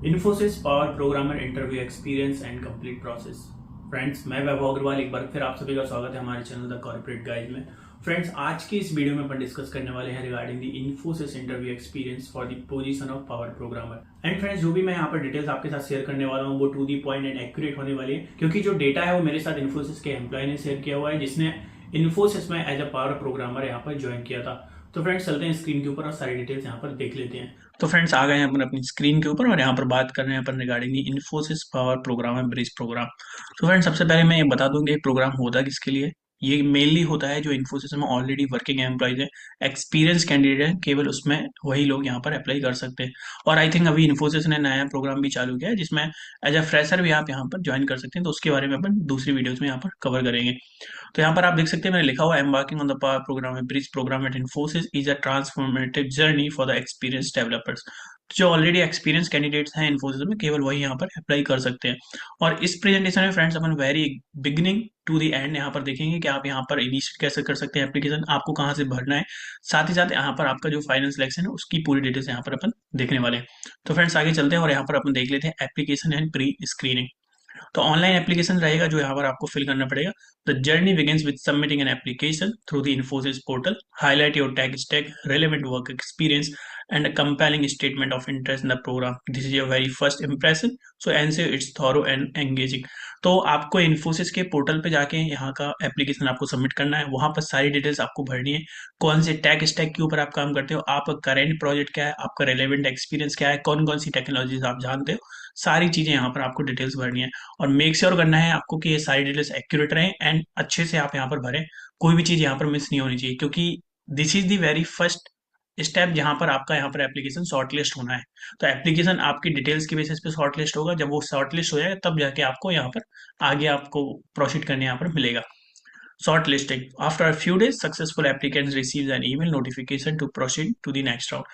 Infosys power programmer interview experience and complete process. Friends, मैं वैभव अग्रवाल एक बार फिर आप सभी का स्वागत है हमारे चैनल द कॉर्पोरेट गाइड में। फ्रेंड्स, आज की इस वीडियो में अपन डिस्कस करने वाले हैं regarding the Infosys interview experience for the position of power programmer. And friends, जो भी मैं यहाँ पर डिटेल्स आपके साथ शेयर करने वाला हूँ वो to the point and accurate होने वाली है, क्योंकि जो डेटा है वो मेरे साथ इन्फोसिस के एम्प्लॉय ने शेयर किया हुआ है, जिसने इन्फोसिस में एज अ पावर प्रोग्रामर यहाँ पर ज्वाइन किया था। तो फ्रेंड्स, चलते हैं स्क्रीन के ऊपर और सारी डिटेल्स यहाँ पर देख लेते हैं। तो फ्रेंड्स, आ गए हैं अपन अपनी स्क्रीन के ऊपर और यहाँ पर बात कर रहे हैं अपन regarding the Infosys power program है ब्रिज प्रोग्राम। तो फ्रेंड्स, सबसे पहले मैं ये बता दूं कि ये प्रोग्राम होता किसके लिए। ये मेनली होता है जो इन्फोसिस में ऑलरेडी वर्किंग एम्प्लॉयज है, एक्सपीरियंस कैंडिडेट है, केवल उसमें वही लोग यहाँ पर अप्लाई कर सकते हैं। और आई थिंक अभी इन्फोसिस ने नया प्रोग्राम भी चालू किया है जिसमें एज अ फ्रेशर भी आप यहाँ पर ज्वाइन कर सकते हैं। तो उसके बारे में अपन दूसरी वीडियोज में यहाँ पर कवर करेंगे। तो यहाँ पर आप देख सकते हैं मैंने लिखा हुआ embarking on the power program bridge program at Infosys is a transformative journey for the experience developers. जो ऑलरेडी एक्सपीरियंस कैंडिडेट्स हैं इन्फोसिस में, केवल वही यहाँ पर अप्लाई कर सकते हैं। और इस प्रेजेंटेशन में फ्रेंड्स अपन very beginning to the end यहाँ पर देखेंगे कि आप यहाँ पर इनिशिएट कैसे कर सकते हैं एप्लीकेशन, आपको कहाँ से भरना है, साथ ही साथ यहाँ पर आपका जो फाइनल सिलेक्शन है उसकी पूरी डिटेल्स यहाँ पर अपन देखने वाले हैं। तो फ्रेंड्स, आगे चलते हैं और यहाँ पर अपन देख लेते हैं एप्लीकेशन एंड प्री स्क्रीनिंग। तो ऑनलाइन एप्लीकेशन रहेगा जो यहाँ पर आपको फिल करना पड़ेगा। The journey begins with submitting an application through the Infosys portal. Highlight your tech stack, relevant work experience and a compelling statement of interest in the program. This is your very first impression, so ensure it's thorough and engaging. तो आपको इन्फोसिस के portal पे जाके यहाँ का application आपको submit करना है। वहां पर सारी डिटेल्स आपको भरनी है, कौन से टेक स्टैक के ऊपर आप काम करते हो, आपका करेंट प्रोजेक्ट क्या है, आपका रेलेवेंट एक्सपीरियंस क्या है, कौन कौन सी टेक्नोलॉजीज आप जानते हो, सारी चीजें यहाँ पर आपको डिटेल्स भरनी है। और मेक श्योर करना है आपको कि ये सारी डिटेल्स एक्यूरेट रहें एंड अच्छे से आप यहाँ पर भरें। कोई भी चीज यहाँ पर मिस नहीं होनी चाहिए, क्योंकि this is the very first step जहां पर आपका यहाँ पर एप्लीकेशन शॉर्टलिस्ट होना है। तो एप्लीकेशन आपकी डिटेल्स की बेसिस पे शॉर्टलिस्ट होगा। जब वो शॉर्टलिस्ट हो जाएगा तब जाके आपको यहाँ पर आगे आपको प्रोसीड करने यहाँ पर मिलेगा। Shortlisting after a few days successful applicant receive an email notification to proceed to the next round.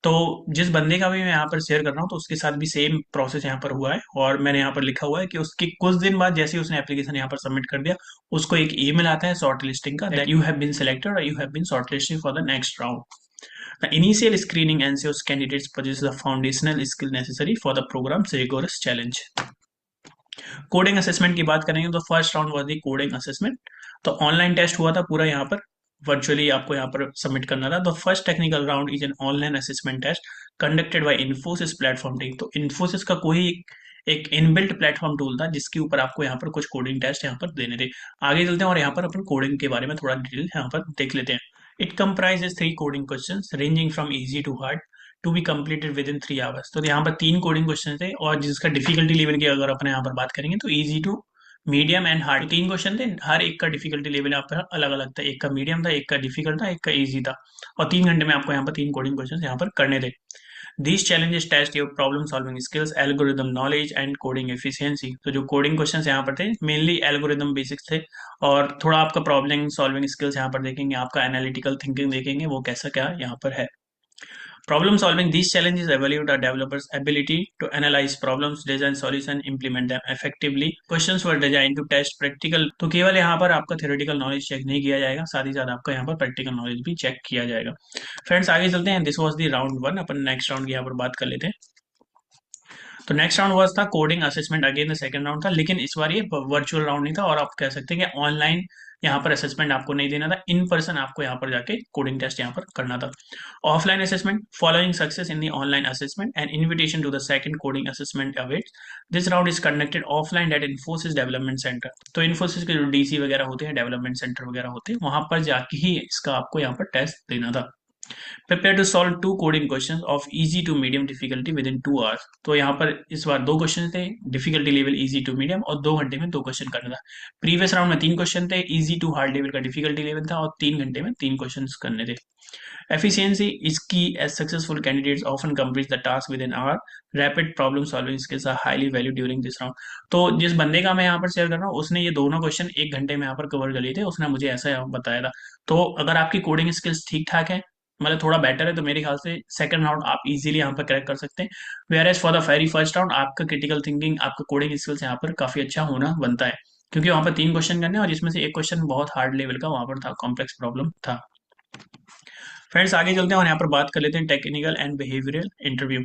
तो जिस बंदे का भी मैं यहाँ पर शेयर कर रहा हूँ तो उसके साथ भी सेम प्रोसेस यहाँ पर हुआ है, और मैंने यहाँ पर लिखा हुआ है कि उसके कुछ दिन बाद जैसे ही उसने एप्लीकेशन यहाँ पर सबमिट कर दिया, उसको एक ईमेल आता है शॉर्ट लिस्टिंग का, that you have been selected और you have been shortlisted for the next round. The initial screening ensures candidates possess the foundational skill necessary for the program's rigorous challenge. Coding assessment की बात करेंगे तो first round was the coding assessment. तो online test हुआ था पूरा, यहाँ पर वर्चुअली आपको यहाँ पर सबमिट करना था। The first technical round is an online assessment test conducted by Infosys platform team. तो इन्फोसिस का कोई एक इनबिल्ट प्लेटफॉर्म टूल था जिसके ऊपर आपको यहाँ पर कुछ कोडिंग टेस्ट यहाँ पर देने थे। आगे चलते हैं और यहाँ पर अपन कोडिंग के बारे में थोड़ा डिटेल यहाँ पर देख लेते हैं। It comprises 3 coding questions ranging from easy to hard to be completed within 3 hours. तो यहाँ पर 3 कोडिंग क्वेश्चन थे, और जिसका डिफिकल्टी लेवल की अगर अपने यहाँ पर बात करेंगे तो easy to medium and hard 3 question थे। हर एक का डिफिकल्टी लेवल यहाँ पर अलग अलग था, एक का मीडियम था, एक का डिफिकल्ट था, एक का इजी था। और 3 घंटे में आपको यहाँ पर 3 कोडिंग क्वेश्चन यहाँ पर करने थे। These challenges test your problem solving skills, algorithm knowledge and coding efficiency। तो जो कोडिंग क्वेश्चंस यहाँ पर थे मेनली एल्गोरिदम बेसिक्स थे, और थोड़ा आपका प्रॉब्लम सॉल्विंग स्किल्स यहाँ पर देखेंगे, आपका एनालिटिकल थिंकिंग देखेंगे वो कैसा क्या यहाँ पर है। Problem solving these challenges evaluate a developer's ability to analyze problems, design solution, implement them effectively. Questions were designed to test practical। तो केवल यहाँ पर आपका theoretical knowledge चेक नहीं किया जाएगा, साथ ही साथ आपका यहाँ पर practical knowledge भी चेक किया जाएगा। फ्रेंड्स, आगे चलते हैं। This was the round 1। Upon next round की यहाँ पर बात कर लेते हैं। तो नेक्स्ट राउंड वाज था coding assessment, again the second round था, लेकिन इस बार ये वर्चुअल राउंड नहीं था, और आप कह सकते हैं कि ऑनलाइन यहाँ पर असेसमेंट आपको नहीं देना था, इन पर्सन आपको यहाँ पर जाके कोडिंग टेस्ट यहाँ पर करना था। Offline assessment following success in the online assessment and invitation to the second coding assessment awaits. This round is conducted offline at Infosys development centre. तो इन्फोसिस के जो डीसी वगैरह होते हैं, डेवलपमेंट सेंटर वगैरह होते हैं, वहां पर जाके ही इसका आपको यहाँ पर टेस्ट देना था। Prepare to solve 2 coding questions of easy to medium difficulty within 2 hours. तो यहाँ पर इस बार 2 क्वेश्चन थे, difficulty level easy to medium, और 2 घंटे में 2 क्वेश्चन करना था। प्रीवियस राउंड में 3 क्वेश्चन थे, इजी टू हार्ड लेवल का डिफिकल्टी लेवल था, और 3 घंटे में 3 क्वेश्चन करने थे। Efficiency is key as successful candidates often complete the task within an hour. Rapid problem solving skills are highly valued during this round। तो जिस बंदे का मैं यहाँ पर शेयर कर रहा हूँ उसने ये दोनों क्वेश्चन 1 घंटे में यहाँ पर कवर कर लिए थे, उसने मुझे ऐसा यहाँ बताया था। तो अगर आपकी कोडिंग स्किल्स ठीक ठाक है, मतलब थोड़ा बेटर है, तो मेरे ख्याल से सेकंड राउंड आप इजीली यहाँ पर क्रैक कर सकते हैं। Whereas for the very first round आपका क्रिटिकल थिंकिंग, आपका कोडिंग स्किल्स यहाँ पर काफी अच्छा होना बनता है, क्योंकि वहाँ पर 3 क्वेश्चन करने हैं और जिसमें से एक क्वेश्चन बहुत हार्ड लेवल का वहाँ पर था, कॉम्प्लेक्स प्रॉब्लम था। फ्रेंड्स आगे चलते हैं और यहाँ पर बात कर लेते हैं टेक्निकल एंड बिहेवियरल इंटरव्यू।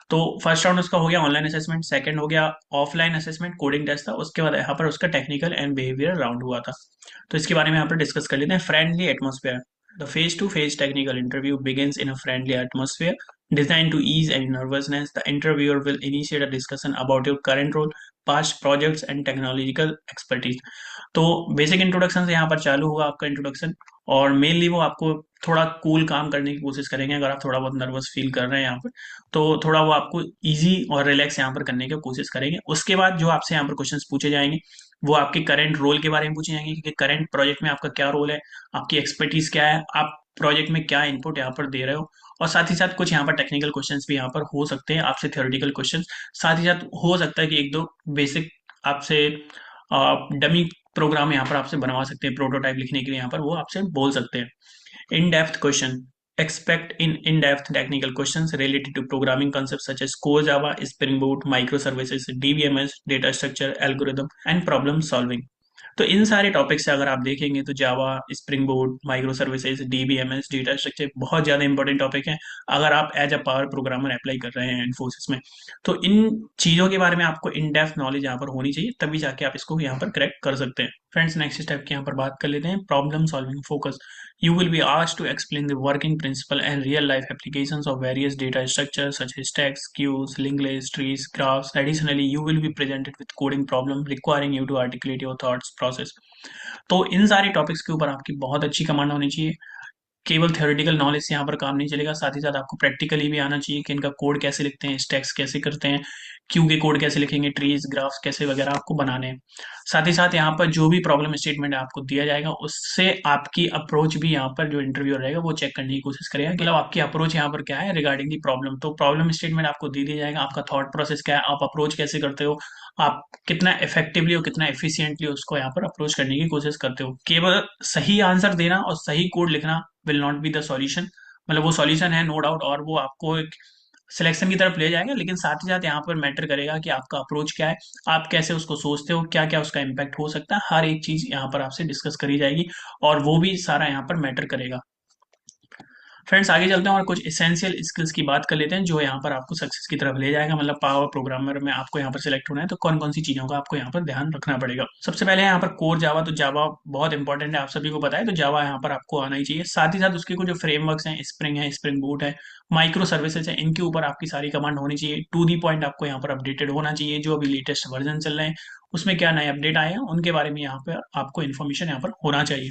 तो फर्स्ट राउंड उसका हो गया ऑनलाइन असेसमेंट, सेकंड हो गया ऑफलाइन असेसमेंट, कोडिंग टेस्ट था, उसके बाद यहाँ पर उसका टेक्निकल एंड बिहेवियरल राउंड हुआ था। तो इसके बारे में यहाँ पर डिस्कस कर लेते हैं। Friendly atmosphere. The face to face technical interview begins in a friendly atmosphere designed to ease any nervousness. The interviewer will initiate a discussion about your current role, past projects, and technological expertise. तो basic introduction से यहाँ पर चालू होगा आपका introduction, और mainly वो आपको थोड़ा कूल काम करने की कोशिश करेंगे। अगर आप थोड़ा बहुत नर्वस फील कर रहे हैं यहाँ पर, तो थोड़ा वो आपको इजी और रिलैक्स यहाँ पर करने की कोशिश करेंगे। उसके बाद जो आपसे यहाँ पर क्वेश्चंस पूछे जाएंगे वो आपके करंट रोल के बारे में पूछे जाएंगे कि करंट प्रोजेक्ट में आपका क्या रोल है, आपकी एक्सपर्टीज क्या है, आप प्रोजेक्ट में क्या इनपुट यहाँ पर दे रहे हो। और साथ ही साथ कुछ यहाँ पर टेक्निकल क्वेश्चंस भी यहाँ पर हो सकते हैं आपसे, थ्योरेटिकल क्वेश्चंस। साथ ही साथ हो सकता है कि एक दो बेसिक आपसे डमी प्रोग्राम यहाँ पर आपसे बनवा सकते हैं, प्रोटोटाइप लिखने के लिए यहाँ पर वो आपसे बोल सकते हैं। In depth question. Expect in-depth technical questions related to programming concepts such as core Java, Spring Boot, microservices, DBMS, data structure, algorithm, and problem solving. तो इन सारे टॉपिक से अगर आप देखेंगे तो Java, Spring Boot, microservices, DBMS, data structure बहुत ज्यादा important topic है अगर आप as a power programmer apply कर रहे हैं इन्फोसिस में। तो इन चीजों के बारे में आपको इन डेप्थ नॉलेज यहाँ पर होनी चाहिए, तभी जाके आप इसको यहाँ पर क्रैक कर सकते हैं। फ्रेंड्स नेक्स्ट स्टेप की यहाँ पर बात कर लेते हैं, problem solving focus. You will be asked to explain the working principle and real-life applications of various data structures such as text, queues, linked lists, trees, graphs. Additionally, you will be presented with coding problem requiring you to articulate your thoughts process. तो इन सारे topics के ऊपर आपकी बहुत अच्छी command होनी चाहिए। केवल थ्योरेटिकल नॉलेज से यहाँ पर काम नहीं चलेगा, साथ ही साथ आपको प्रैक्टिकली भी आना चाहिए कि इनका कोड कैसे लिखते हैं, स्टैक्स कैसे करते हैं, क्यू के कोड कैसे लिखेंगे, ट्रीज ग्राफ्स कैसे वगैरह आपको बनाने हैं। साथ ही साथ यहाँ पर जो भी प्रॉब्लम स्टेटमेंट आपको दिया जाएगा उससे आपकी अप्रोच भी यहाँ पर जो इंटरव्यूअर रहेगा वो चेक करने की कोशिश करेगा कि मतलब आपकी अप्रोच यहाँ पर क्या है रिगार्डिंग दी प्रॉब्लम। तो प्रॉब्लम स्टेटमेंट आपको दे दिया जाएगा, आपका थॉट प्रोसेस क्या है, आप अप्रोच कैसे करते हो, आप कितना इफेक्टिवली और कितना एफिशिएंटली उसको यहाँ पर अप्रोच करने की कोशिश करते हो। केवल सही आंसर देना और सही कोड लिखना will not be the solution. मतलब वो सॉल्यूशन है नो डाउट, और वो आपको एक सिलेक्शन की तरफ ले जाएगा, लेकिन साथ ही साथ यहाँ पर मैटर करेगा कि आपका अप्रोच क्या है, आप कैसे उसको सोचते हो, क्या क्या उसका इम्पैक्ट हो सकता है, हर एक चीज यहाँ पर आपसे डिस्कस करी जाएगी और वो भी सारा यहाँ पर मैटर करेगा। फ्रेंड्स आगे चलते हैं और कुछ एसेंशियल स्किल्स की बात कर लेते हैं जो यहाँ पर आपको सक्सेस की तरफ ले जाएगा। मतलब पावर प्रोग्रामर में आपको यहाँ पर सिलेक्ट होना है तो कौन कौन सी चीजों का आपको यहाँ पर ध्यान रखना पड़ेगा। सबसे पहले यहाँ पर कोर जावा। तो जावा बहुत इंपॉर्टेंट है, आप सभी को पता है, तो जावा यहाँ पर आपको आना ही चाहिए। साथ ही साथ उसके कुछ जो फ्रेमवर्क्स हैं, स्प्रिंग है, स्प्रिंग बूट है, माइक्रो सर्विसेज है, इनके ऊपर आपकी सारी कमांड होनी चाहिए। टू दी पॉइंट आपको यहाँ पर अपडेटेड होना चाहिए, जो अभी लेटेस्ट वर्जन चल रहे हैं उसमें क्या नए अपडेट आए हैं उनके बारे में यहाँ पर आपको इन्फॉर्मेशन यहाँ पर होना चाहिए।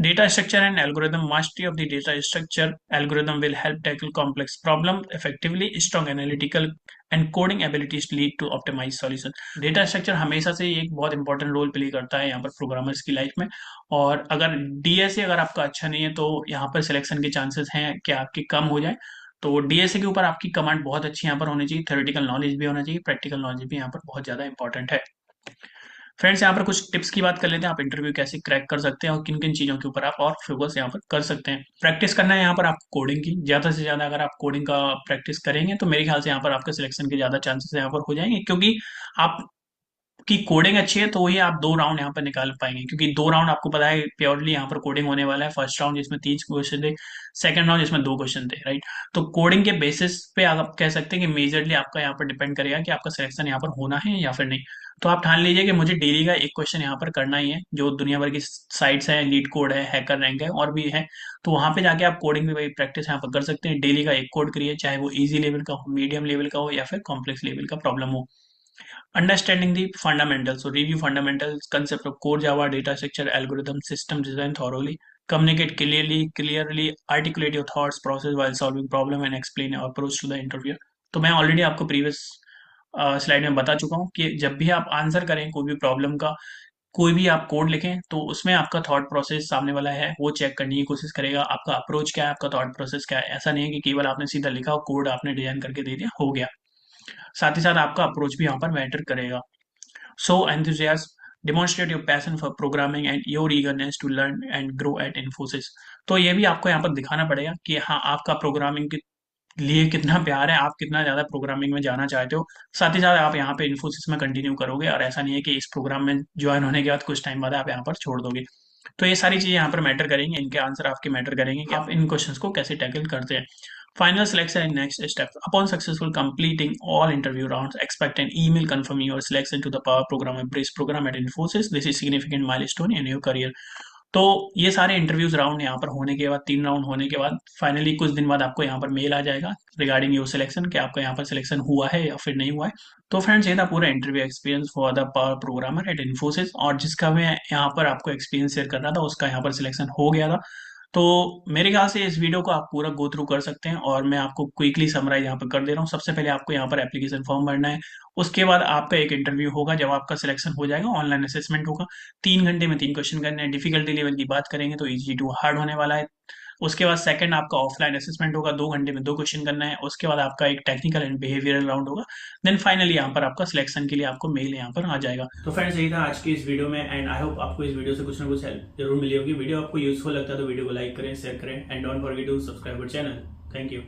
Data structure and algorithm. Mastery of the data structure algorithm will help tackle complex problems effectively. Strong analytical and coding abilities lead to optimized solution. Data structure हमेशा से एक बहुत इंपॉर्टेंट रोल प्ले करता है यहाँ पर प्रोग्रामर्स की life में, और अगर डीएसए अगर आपका अच्छा नहीं है तो यहाँ पर सिलेक्शन के चांसेस हैं कि आपके कम हो जाए। तो डीएसए के ऊपर आपकी कमांड बहुत अच्छी यहाँ पर होनी चाहिए, थ्योरेटिकल नॉलेज भी होना चाहिए, प्रैक्टिकल नॉलेज भी यहाँ पर बहुत ज्यादा इंपॉर्टेंट है। फ्रेंड्स यहाँ पर कुछ टिप्स की बात कर लेते हैं, आप इंटरव्यू कैसे क्रैक कर सकते हैं और किन किन चीजों के ऊपर आप और फोकस यहाँ पर कर सकते हैं। प्रैक्टिस करना है यहाँ पर आपको कोडिंग की, ज्यादा से ज्यादा अगर आप कोडिंग का प्रैक्टिस करेंगे तो मेरे ख्याल से यहाँ पर आपके सिलेक्शन के ज्यादा चांसेस यहाँ पर हो जाएंगे, क्योंकि आप की कोडिंग अच्छी है तो ही आप दो राउंड यहाँ पर निकाल पाएंगे, क्योंकि दो राउंड आपको पता है प्योरली यहाँ पर कोडिंग होने वाला है। फर्स्ट राउंड जिसमें 3 क्वेश्चन थे, सेकंड राउंड जिसमें 2 क्वेश्चन थे, राइट। तो कोडिंग के बेसिस पे आप कह सकते हैं कि मेजरली आपका यहाँ पर डिपेंड करेगा कि आपका सिलेक्शन यहाँ पर होना है या फिर नहीं। तो आप ठान लीजिए कि मुझे डेली का एक क्वेश्चन यहाँ पर करना ही है, जो दुनिया भर की साइट्स है, लीड कोड है, हैकर रैंक है और भी है, तो वहां पे जाके आप कोडिंग में प्रैक्टिस यहाँ पर कर सकते हैं। डेली का एक कोड करिए, चाहे वो इजी लेवल का हो, मीडियम लेवल का हो या फिर कॉम्प्लेक्स लेवल का प्रॉब्लम हो। Understanding the fundamentals. So review fundamentals, concept of core Java, data structure, algorithm, system design thoroughly. Communicate clearly, articulate your thoughts, process while solving problem and explain your approach to the interviewer. तो मैं already आपको previous slide में बता चुका हूँ कि जब भी आप आंसर करें कोई भी प्रॉब्लम का, कोई भी आप कोड लिखें तो उसमें आपका थॉट प्रोसेस सामने वाला है वो चेक करने की कोशिश करेगा, आपका अप्रोच क्या है, आपका थॉट प्रोसेस क्या है। ऐसा नहीं है कि केवल आपने सीधा लिखा कोड आपने डिजाइन करके दे दिया हो गया। साथ ही साथ आपका अप्रोच भी यहाँ पर मैटर करेगा। सो enthusiasm, demonstrate your passion for programming and your eagerness to learn and grow at Infosys. तो ये भी आपको यहाँ पर दिखाना पड़ेगा कि हाँ आपका प्रोग्रामिंग के लिए कितना प्यार है, आप कितना ज्यादा प्रोग्रामिंग में जाना चाहते हो। साथ ही साथ आप यहाँ पे इन्फोसिस में कंटिन्यू करोगे, और ऐसा नहीं है कि इस प्रोग्राम में ज्वाइन होने के बाद कुछ टाइम बाद आप यहाँ पर छोड़ दोगे। तो ये सारी चीजें यहाँ पर मैटर करेंगे, इनके आंसर आपके मैटर करेंगे कि आप इन क्वेश्चंस को कैसे टैकल करते हैं। Final selection and next step upon successful completing all interview rounds expect an email confirming your selection to the power program bridge program at Infosys. This is significant milestone in your career. तो ये सारे interviews round यहाँ पर होने के बाद, 3 round होने के बाद फाइनली कुछ दिन बाद आपको यहाँ पर मेल आ जाएगा रिगार्डिंग योर सिलेक्शन कि आपका यहाँ पर सिलेक्शन हुआ है या फिर नहीं हुआ है। तो फ्रेंड्स ये था पूरा interview experience for the power programmer at Infosys, और जिसका मैं यहाँ पर आपको एक्सपीरियंस शेयर कर रहा था उसका यहाँ पर सिलेक्शन हो गया था। तो मेरे ख्याल से इस वीडियो को आप पूरा गो थ्रू कर सकते हैं, और मैं आपको क्विकली समराइज यहाँ पर कर दे रहा हूँ। सबसे पहले आपको यहाँ पर एप्लीकेशन फॉर्म भरना है। उसके बाद आपका एक इंटरव्यू होगा, जब आपका सिलेक्शन हो जाएगा ऑनलाइन असेसमेंट होगा। 3 घंटे में 3 क्वेश्चन करने हैं। डिफिकल्टी लेवल की बात करेंगे तो इजी टू हार्ड होने वाला है। उसके बाद सेकंड आपका ऑफलाइन असेसमेंट होगा, 2 घंटे में 2 क्वेश्चन करना है। उसके बाद आपका एक टेक्निकल एंड बिहेवियरल राउंड होगा। देन फाइनली यहाँ पर आपका सिलेक्शन के लिए आपको मेल यहाँ पर आ जाएगा। तो फ्रेंड्स यही था आज की इस वीडियो में, एंड आई होप आपको इस वीडियो से कुछ ना कुछ हेल्प जरूर मिली होगी। वीडियो आपको यूजफुल लगता है तो वीडियो को लाइक करें, शेयर करें, and don't forget to subscribe our channel. Thank you.